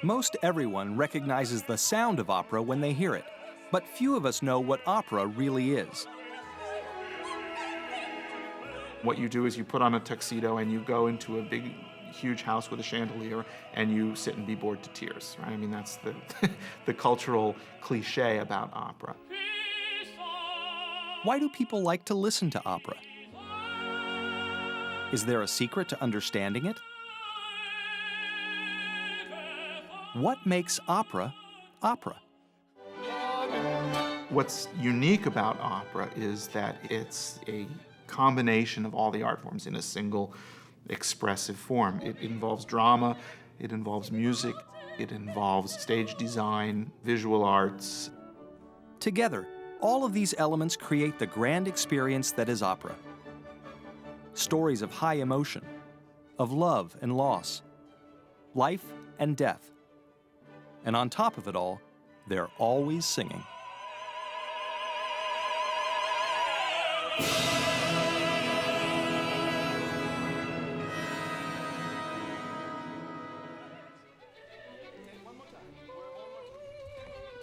Most everyone recognizes the sound of opera when they hear it, but few of us know what opera really is. What you do is you put on a tuxedo and you go into a big, huge house with a chandelier and you sit and be bored to tears, right? I mean, that's the, the cultural cliche about opera. Why do people like to listen to opera? Is there a secret to understanding it? What makes opera opera? What's unique about opera is that it's a combination of all the art forms in a single expressive form. It involves drama, it involves music, it involves stage design, visual arts. Together, all of these elements create the grand experience that is opera. Stories of high emotion, of love and loss, life and death. And on top of it all, they're always singing.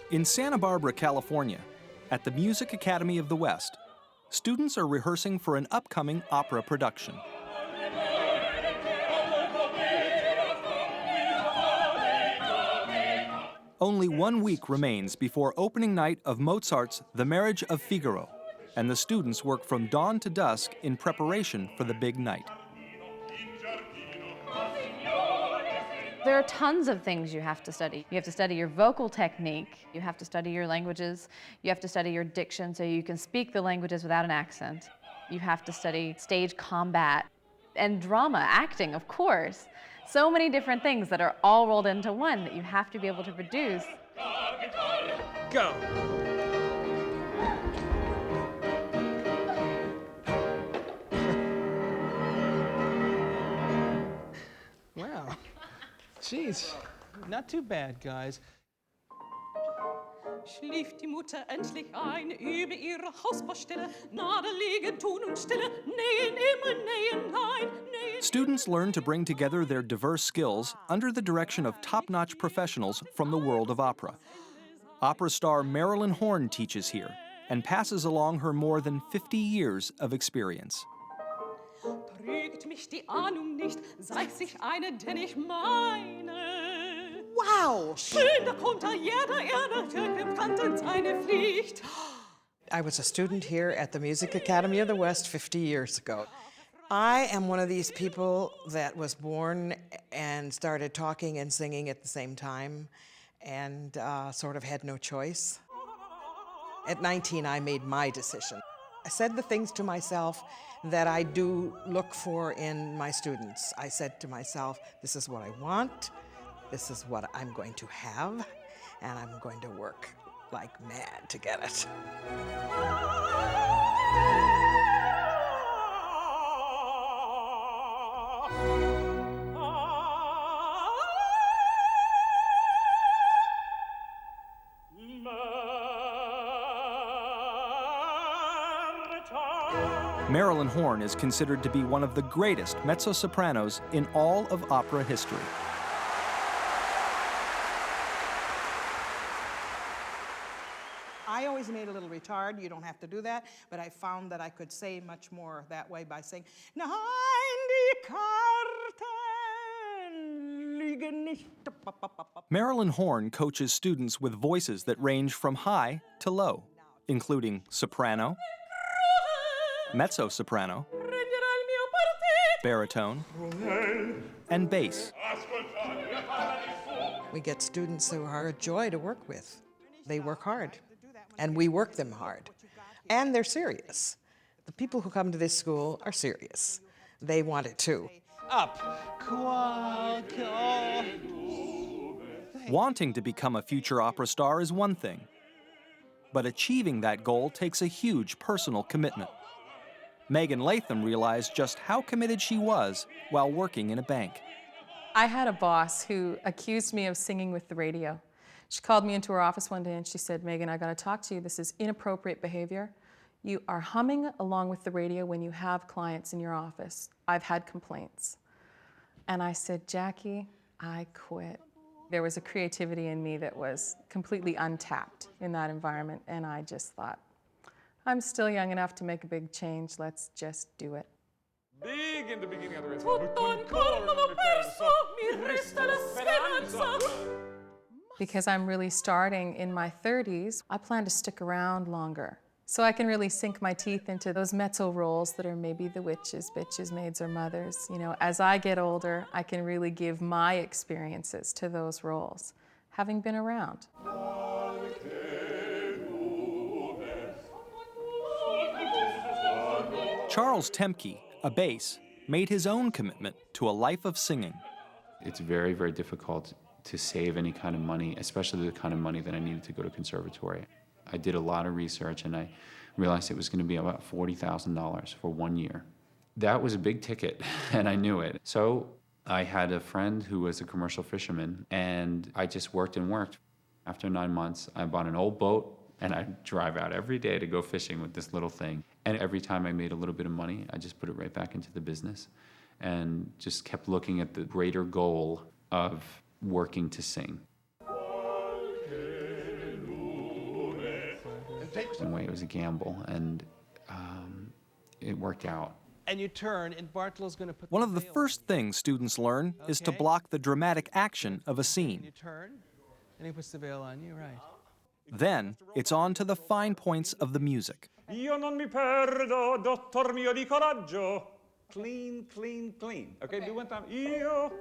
In Santa Barbara, California, at the Music Academy of the West, students are rehearsing for an upcoming opera production. Only 1 week remains before opening night of Mozart's The Marriage of Figaro, and the students work from dawn to dusk in preparation for the big night. There are tons of things you have to study. You have to study your vocal technique, you have to study your languages, you have to study your diction so you can speak the languages without an accent. You have to study stage combat and drama, acting, of course. So many different things that are all rolled into one that you have to be able to produce. Go! Wow. Jeez, not too bad, guys. Schlief die Mutter endlich ein über ihre Hausbaustelle, Nadel liegen, tun und stille, nähen immer, nähen, nein, nähen. Students learn to bring together their diverse skills under the direction of top-notch professionals from the world of opera. Opera star Marilyn Horne teaches here and passes along her more than 50 years of experience. Trügt mich die Ahnung nicht, sei sich eine, denn ich meine. Wow! Schön, da kommt da jeder Erde, für Kanten seine Pflicht. I was a student here at the Music Academy of the West 50 years ago. I am one of these people that was born and started talking and singing at the same time and sort of had no choice. At 19, I made my decision. I said the things to myself that I do look for in my students. I said to myself, this is what I want, this is what I'm going to have, and I'm going to work like mad to get it. Marilyn Horne is considered to be one of the greatest mezzo-sopranos in all of opera history. I always made a little retard. You don't have to do that, but I found that I could say much more that way by saying, Nein, die Karten liegen nicht. Marilyn Horne coaches students with voices that range from high to low, including soprano, mezzo-soprano, baritone, and bass. We get students who are a joy to work with. They work hard, and we work them hard. And they're serious. The people who come to this school are serious. They want it too. Up. Wanting to become a future opera star is one thing, but achieving that goal takes a huge personal commitment. Megan Latham realized just how committed she was while working in a bank. I had a boss who accused me of singing with the radio. She called me into her office one day and she said, Megan, I gotta talk to you. This is inappropriate behavior. You are humming along with the radio when you have clients in your office. I've had complaints. And I said, Jackie, I quit. There was a creativity in me that was completely untapped in that environment, and I just thought, I'm still young enough to make a big change, let's just do it. Big in the beginning of the rest. Tutto ancora non ho perso, mi resta la speranza. Because I'm really starting in my 30s, I plan to stick around longer. So I can really sink my teeth into those mezzo roles that are maybe the witches, bitches, maids, or mothers. You know, as I get older, I can really give my experiences to those roles, having been around. Charles Temke, a bass, made his own commitment to a life of singing. It's very, very difficult to save any kind of money, especially the kind of money that I needed to go to conservatory. I did a lot of research and I realized it was going to be about $40,000 for 1 year. That was a big ticket and I knew it. So I had a friend who was a commercial fisherman and I just worked and worked. After 9 months, I bought an old boat and I'd drive out every day to go fishing with this little thing. And every time I made a little bit of money, I just put it right back into the business and just kept looking at the greater goal of working to sing. In a way, it was a gamble, and it worked out. And you turn, and Bartolo's going to put One of the veil on. first things students learn is to Okay. block the dramatic action of a You scene. turn, and he puts the veil on you, right. Then it's on to the fine points of the music. Io non mi perdo, dottor mio di coraggio. Clean, clean, clean. Okay, do one time. Io.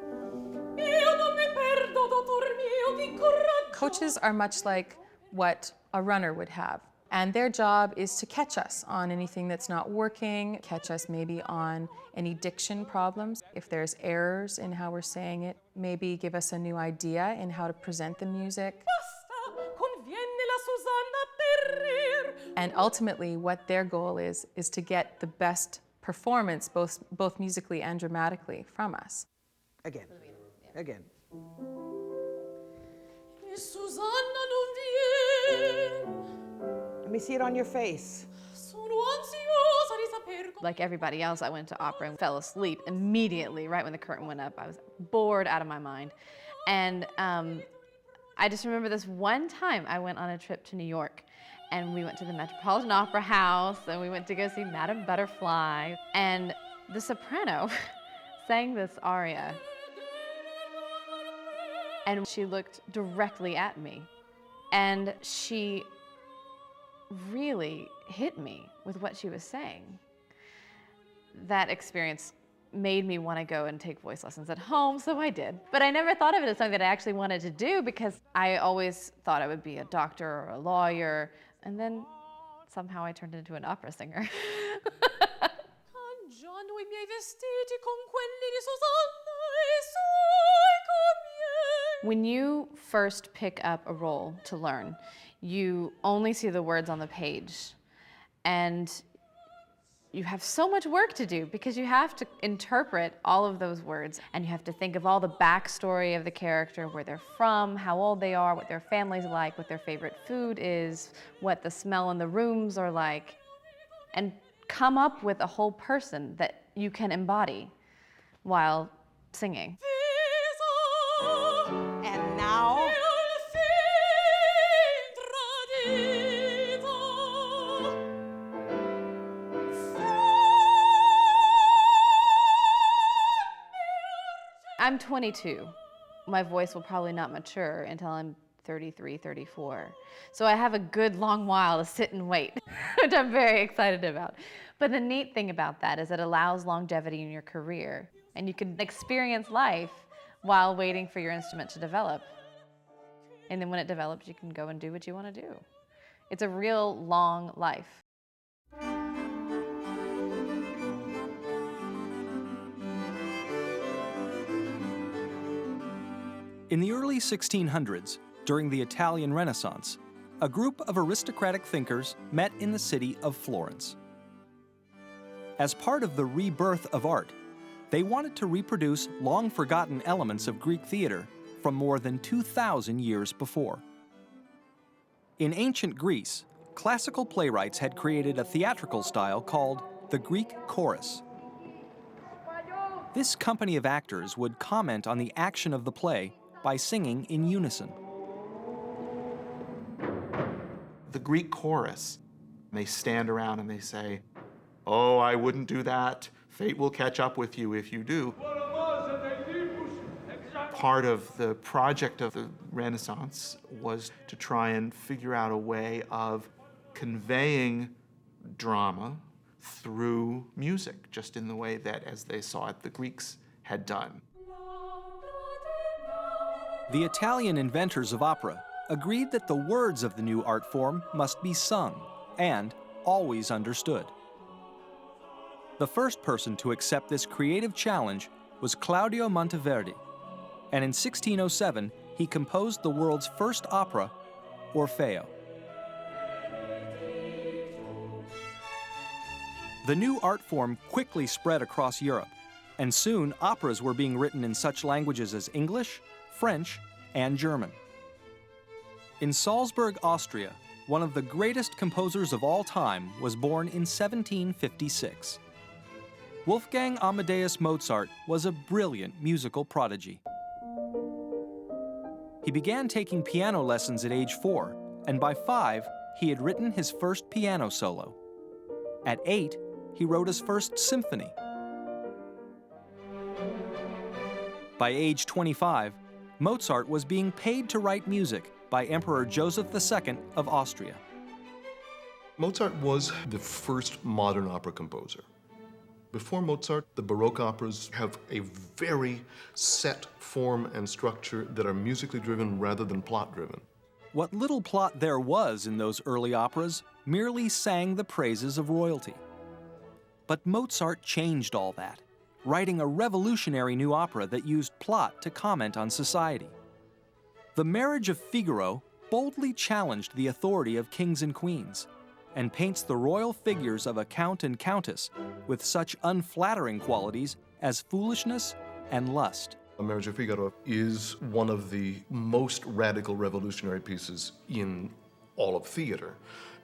Io non mi perdo, dottor mio di coraggio. Coaches are much like what a runner would have. And their job is to catch us on anything that's not working, catch us maybe on any diction problems. If there's errors in how we're saying it, maybe give us a new idea in how to present the music. Basta, conviene la Susanna Terrer. And ultimately, what their goal is to get the best performance, both musically and dramatically, from us. Again. Again. E Susanna non viene. Let me see it on your face. Sono ansiosa di saper come. Like everybody else, I went to opera and fell asleep immediately right when the curtain went up. I was bored out of my mind. And I just remember this one time I went on a trip to New York and we went to the Metropolitan Opera House and we went to go see Madame Butterfly. And the soprano sang this aria. And she looked directly at me. And she really hit me with what she was saying. That experience made me want to go and take voice lessons at home, so I did. But I never thought of it as something that I actually wanted to do because I always thought I would be a doctor or a lawyer, and then somehow I turned into an opera singer. Cangiano I miei vestiti con quelli di Susanna e i suoi commiei. When you first pick up a role to learn, you only see the words on the page, and you have so much work to do because you have to interpret all of those words, and you have to think of all the backstory of the character, where they're from, how old they are, what their family's like, what their favorite food is, what the smell in the rooms are like, and come up with a whole person that you can embody while singing. And now, I'm 22. My voice will probably not mature until I'm 33, 34. So I have a good long while to sit and wait, which I'm very excited about. But the neat thing about that is it allows longevity in your career, and you can experience life while waiting for your instrument to develop. And then when it develops, you can go and do what you want to do. It's a real long life. In the early 1600s, during the Italian Renaissance, a group of aristocratic thinkers met in the city of Florence. As part of the rebirth of art, they wanted to reproduce long-forgotten elements of Greek theater from more than 2,000 years before. In ancient Greece, classical playwrights had created a theatrical style called the Greek chorus. This company of actors would comment on the action of the play by singing in unison. The Greek chorus, they stand around and they say, "Oh, I wouldn't do that. Fate will catch up with you if you do." Part of the project of the Renaissance was to try and figure out a way of conveying drama through music, just in the way that, as they saw it, the Greeks had done. The Italian inventors of opera agreed that the words of the new art form must be sung and always understood. The first person to accept this creative challenge was Claudio Monteverdi, and in 1607 he composed the world's first opera, Orfeo. The new art form quickly spread across Europe, and soon operas were being written in such languages as English, French, and German. In Salzburg, Austria, one of the greatest composers of all time was born in 1756. Wolfgang Amadeus Mozart was a brilliant musical prodigy. He began taking piano lessons at age 4, and by 5, he had written his first piano solo. At 8, he wrote his first symphony. By age 25, Mozart was being paid to write music by Emperor Joseph II of Austria. Mozart was the first modern opera composer. Before Mozart, the Baroque operas have a very set form and structure that are musically driven rather than plot driven. What little plot there was in those early operas merely sang the praises of royalty. But Mozart changed all that, writing a revolutionary new opera that used plot to comment on society. The Marriage of Figaro boldly challenged the authority of kings and queens, and paints the royal figures of a count and countess with such unflattering qualities as foolishness and lust. The Marriage of Figaro is one of the most radical revolutionary pieces in all of theater.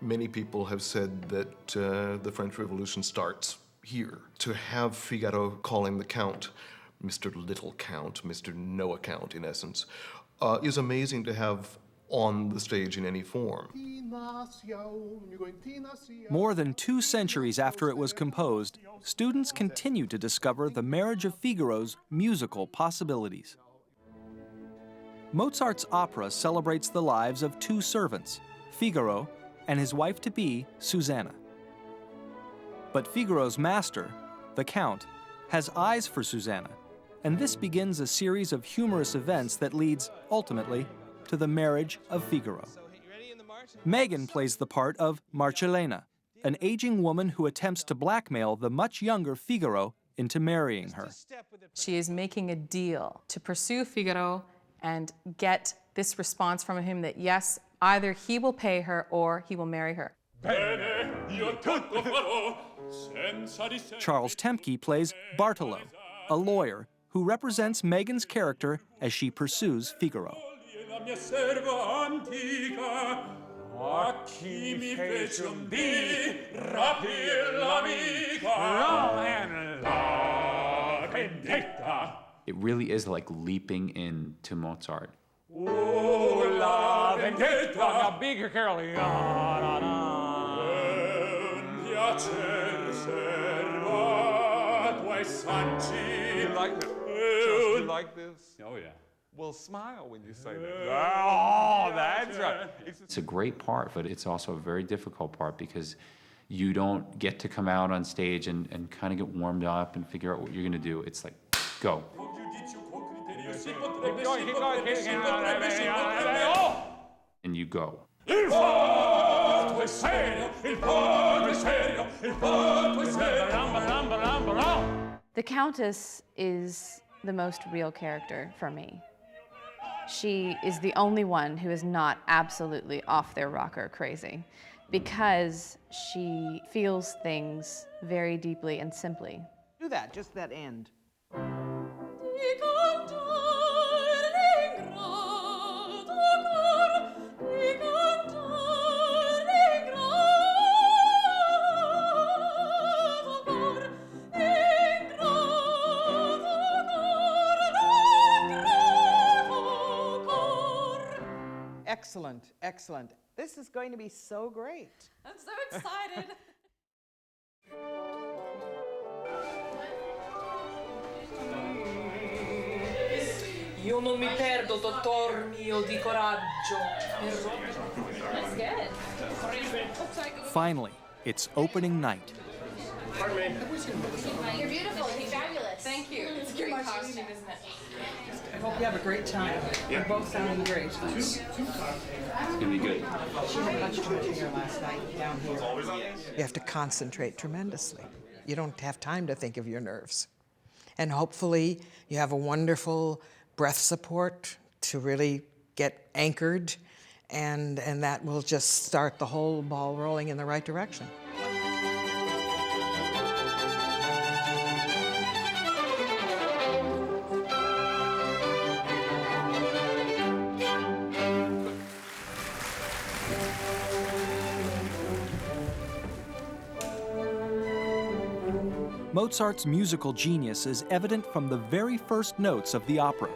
Many people have said that the French Revolution starts here. To have Figaro calling the Count Mr. Little Count, Mr. No Account in essence, is amazing to have on the stage in any form. More than 2 centuries after it was composed, students continue to discover the Marriage of Figaro's musical possibilities. Mozart's opera celebrates the lives of 2 servants, Figaro and his wife-to-be, Susanna. But Figaro's master, the Count, has eyes for Susanna, and this begins a series of humorous events that leads, ultimately, to the Marriage of Figaro. Megan plays the part of Marcellena, an aging woman who attempts to blackmail the much younger Figaro into marrying her. She is making a deal to pursue Figaro and get this response from him that yes, either he will pay her or he will marry her. Charles Temke plays Bartolo, a lawyer who represents Megan's character as she pursues Figaro. It really is like leaping into Mozart. Bigger Carol. You like this? You like this? Oh, yeah. Well, smile when you say that. Oh, that's right. It's a great part, but it's also a very difficult part because you don't get to come out on stage and kind of get warmed up and figure out what you're going to do. It's like, go. And you go. The Countess is the most real character for me. She is the only one who is not absolutely off their rocker crazy because she feels things very deeply and simply. Do that, just that end. Excellent, excellent. This is going to be so great. I'm so excited. Io non mi perdo, dottor mio, di coraggio. That's good. Finally, it's opening night. You're beautiful. You're fabulous. Thank you. It's a great costume, isn't it? I hope you have a great time. You're both sounding great. It's gonna be good. She had much too much here last night down here. You have to concentrate tremendously. You don't have time to think of your nerves. And hopefully you have a wonderful breath support to really get anchored, and that will just start the whole ball rolling in the right direction. Mozart's musical genius is evident from the very first notes of the opera.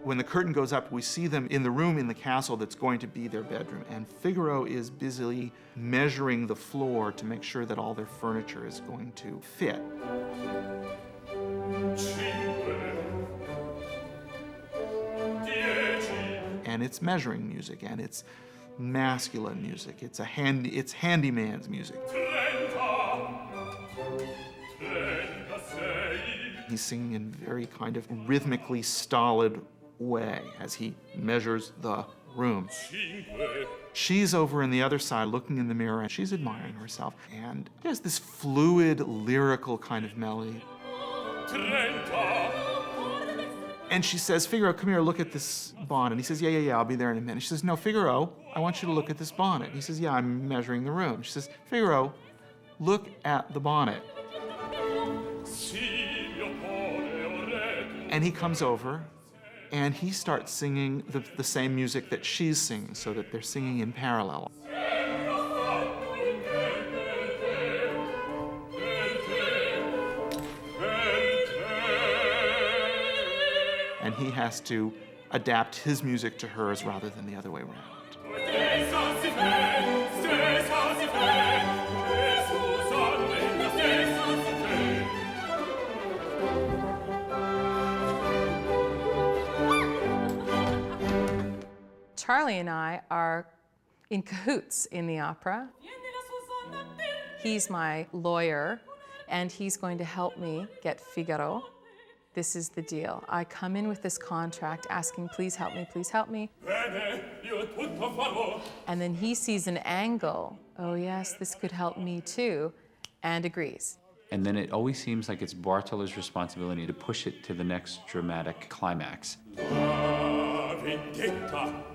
When the curtain goes up, we see them in the room in the castle that's going to be their bedroom, and Figaro is busily measuring the floor to make sure that all their furniture is going to fit. And it's measuring music, and it's masculine music. It's handyman's music. He's singing in very kind of rhythmically stolid way as he measures the room. She's over on the other side looking in the mirror, and she's admiring herself. And there's this fluid, lyrical kind of melody. And she says, Figaro, come here, look at this bonnet. And he says, yeah, I'll be there in a minute. She says, no, Figaro, I want you to look at this bonnet. He says, yeah, I'm measuring the room. She says, Figaro, look at the bonnet. And he comes over, and he starts singing the same music that she's singing, so that they're singing in parallel. And he has to adapt his music to hers rather than the other way around. Charlie and I are in cahoots in the opera. He's my lawyer, and he's going to help me get Figaro. This is the deal. I come in with this contract asking, please help me, please help me. And then he sees an angle, oh yes, this could help me too, and agrees. And then it always seems like it's Bartolo's responsibility to push it to the next dramatic climax.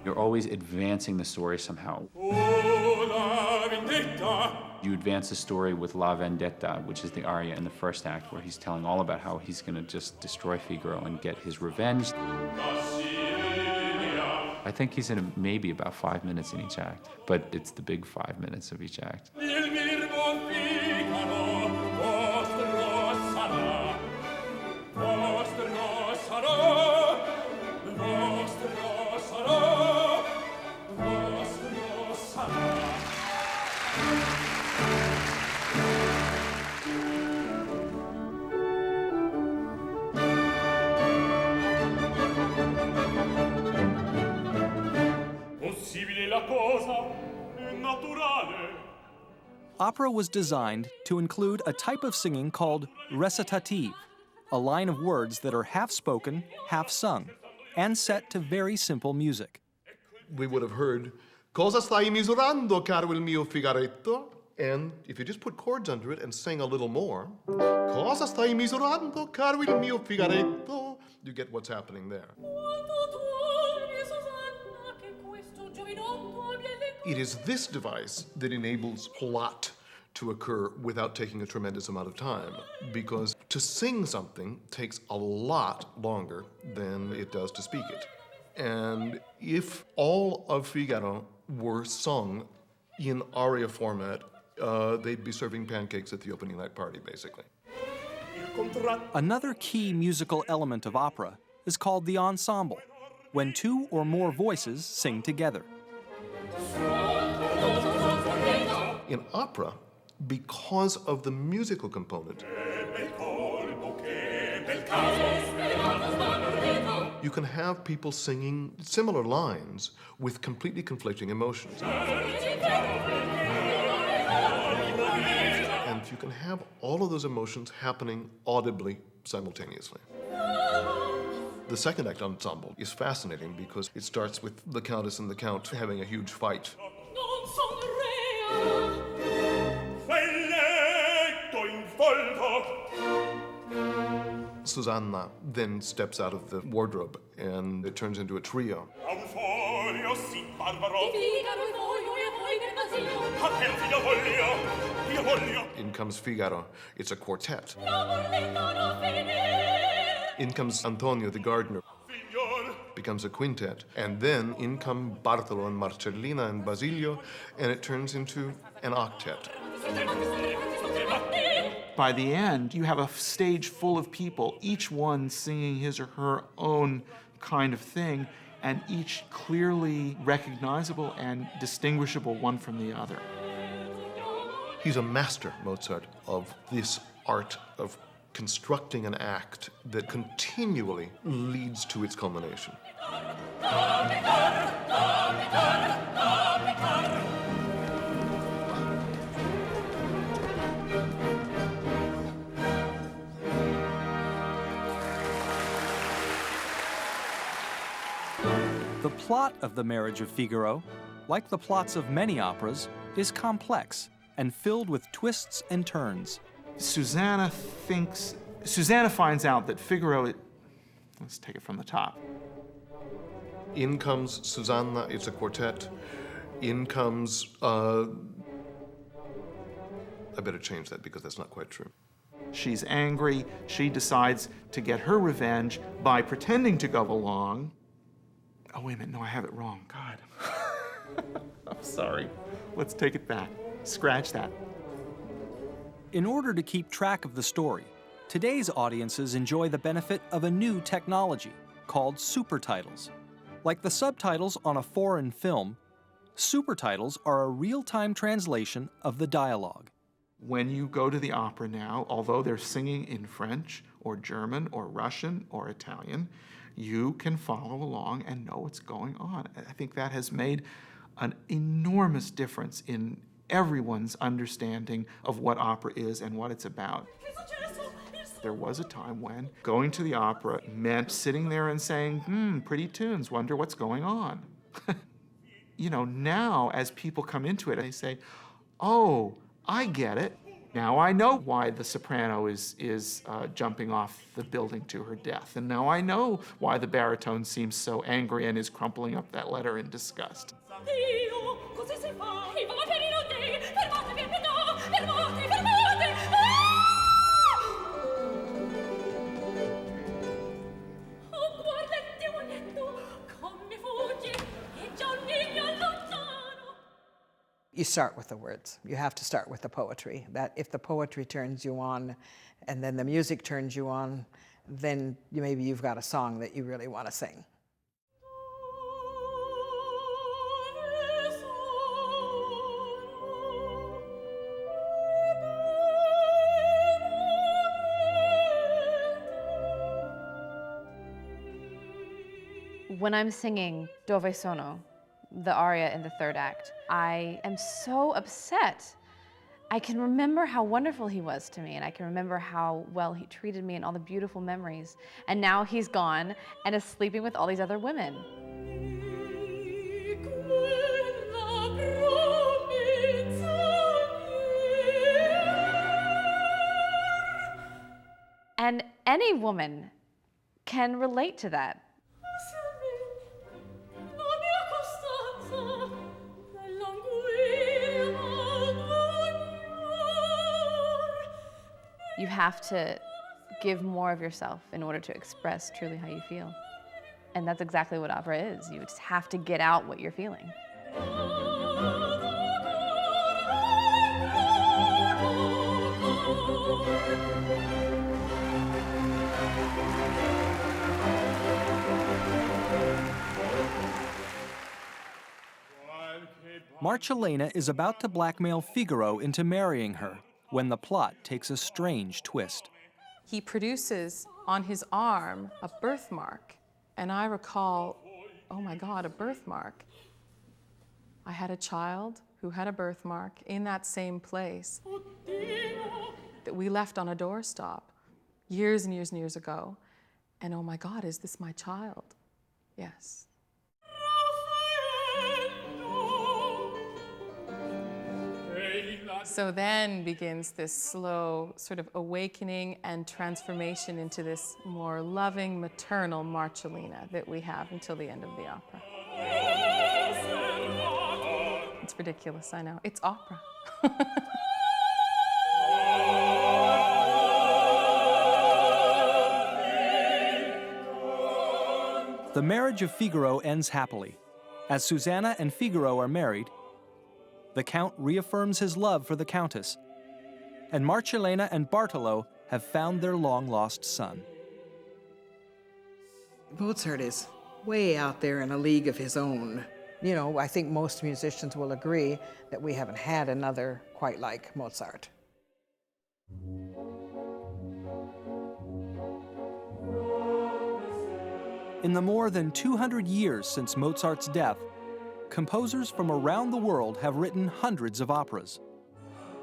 You're always advancing the story somehow. You advance the story with La Vendetta, which is the aria in the first act, where he's telling all about how he's going to just destroy Figaro and get his revenge. I think he's in maybe about 5 minutes in each act, but it's the big 5 minutes of each act. Opera was designed to include a type of singing called recitative, a line of words that are half spoken, half sung, and set to very simple music. We would have heard, Cosa stai misurando, caro il mio figaretto? And if you just put chords under it and sing a little more, Cosa stai misurando, caro il mio figaretto? You get what's happening there. It is this device that enables plot to occur without taking a tremendous amount of time, because to sing something takes a lot longer than it does to speak it. And if all of Figaro were sung in aria format, they'd be serving pancakes at the opening night party, basically. Another key musical element of opera is called the ensemble. when two or more voices sing together. In opera, because of the musical component, you can have people singing similar lines with completely conflicting emotions. And you can have all of those emotions happening audibly simultaneously. The second act ensemble is fascinating because it starts with the Countess and the Count having a huge fight. Susanna then steps out of the wardrobe and it turns into a trio. In comes Figaro. It's a quartet. In comes Antonio the gardener. Becomes a quintet. And then in come Bartolo and Marcellina and Basilio, and it turns into an octet. By the end, you have a stage full of people, each one singing his or her own kind of thing, and each clearly recognizable and distinguishable one from the other. He's a master, Mozart, of this art of constructing an act that continually leads to its culmination. The plot of The Marriage of Figaro, like the plots of many operas, is complex and filled with twists and turns. Susanna finds out that Figaro, let's take it from the top. In comes Susanna, it's a quartet. In comes, I better change that because that's not quite true. She's angry. She decides to get her revenge by pretending to go along. Oh, wait a minute, no, I have it wrong, God. I'm sorry. Let's take it back. Scratch that. In order to keep track of the story, today's audiences enjoy the benefit of a new technology called supertitles. Like the subtitles on a foreign film, supertitles are a real-time translation of the dialogue. When you go to the opera now, although they're singing in French or German or Russian or Italian, you can follow along and know what's going on. I think that has made an enormous difference in everyone's understanding of what opera is and what it's about. There was a time when going to the opera meant sitting there and saying, pretty tunes, wonder what's going on. You know, now as people come into it, they say, oh, I get it. Now I know why the soprano is jumping off the building to her death. And now I know why the baritone seems so angry and is crumpling up that letter in disgust. You start with the words. You have to start with the poetry. That if the poetry turns you on and then the music turns you on, then maybe you've got a song that you really want to sing. When I'm singing Dove Sono, the aria in the third act, I am so upset. I can remember how wonderful he was to me, and I can remember how well he treated me and all the beautiful memories. And now he's gone and is sleeping with all these other women. And any woman can relate to that. You have to give more of yourself in order to express truly how you feel. And that's exactly what opera is. You just have to get out what you're feeling. Marcellina is about to blackmail Figaro into marrying her when the plot takes a strange twist. He produces on his arm a birthmark, and I recall, oh my God, a birthmark. I had a child who had a birthmark in that same place that we left on a doorstop years and years and years ago. And oh my God, is this my child? Yes. So then begins this slow sort of awakening and transformation into this more loving, maternal Marcellina that we have until the end of the opera. It's ridiculous, I know. It's opera. The marriage of Figaro ends happily. As Susanna and Figaro are married, the Count reaffirms his love for the Countess, and Marcellina and Bartolo have found their long-lost son. Mozart is way out there in a league of his own. You know, I think most musicians will agree that we haven't had another quite like Mozart. In the more than 200 years since Mozart's death, composers from around the world have written hundreds of operas,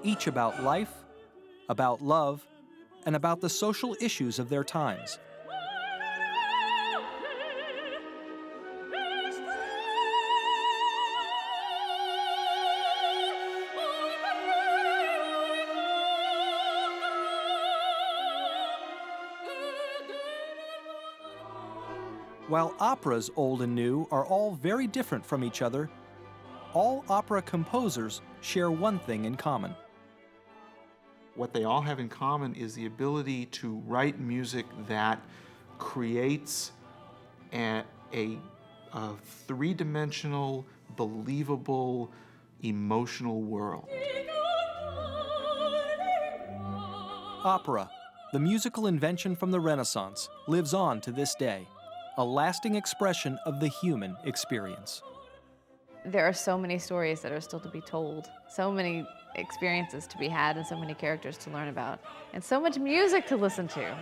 each about life, about love, and about the social issues of their times. While operas, old and new, are all very different from each other, all opera composers share one thing in common. What they all have in common is the ability to write music that creates a three-dimensional, believable, emotional world. Opera, the musical invention from the Renaissance, lives on to this day, a lasting expression of the human experience. There are so many stories that are still to be told, so many experiences to be had, and so many characters to learn about, and so much music to listen to.